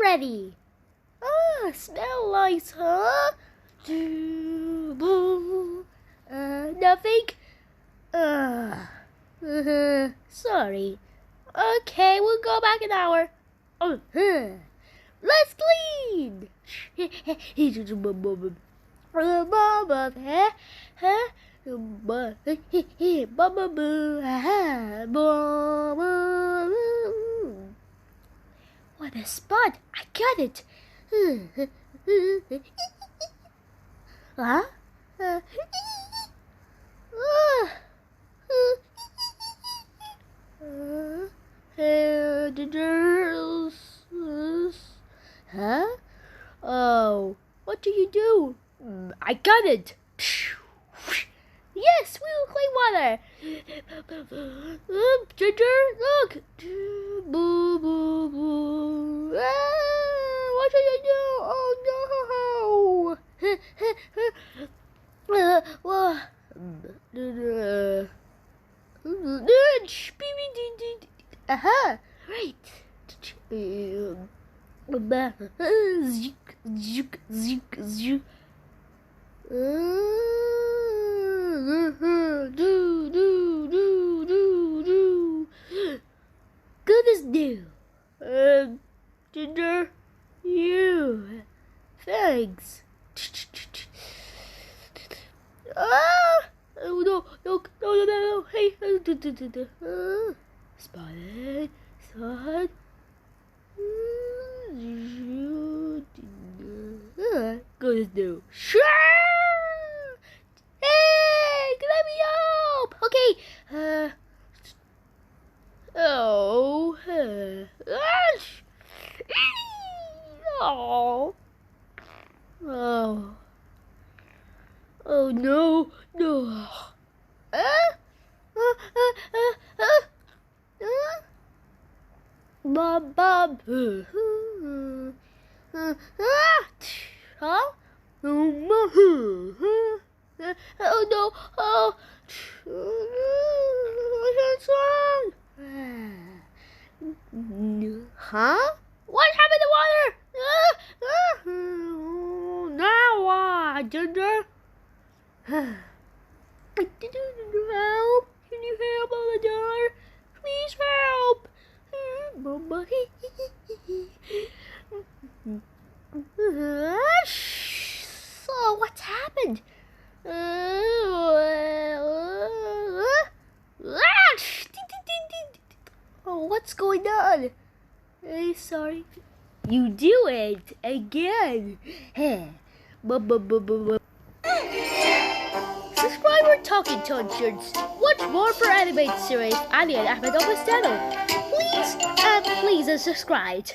already. Smell nice, huh? Nothing? Sorry. Okay, we'll go back an hour. Let's clean. What a spot! I got it. Huh? Huh? Oh, what do you do? I got it. Yes, we will clean water. Ginger, look. Boo, boo, boo. What should I do? Oh no. Right. Good as new. Ginger, you. Thanks. Oh no. Hey. Spotted. Good as new. Sure. Hey, let me up. Okay. Oh. Oh no. Bob. Huh? Oh no! What's wrong? Huh? What happened to water? Now what, Ginger? Help! Can you help on the door? Please help! So what's happened? Oh, what's going on? Hey, sorry. You do it again. Subscriber Talking Tonsures. Watch more for animated series and Ahmed on his channel. Please subscribe.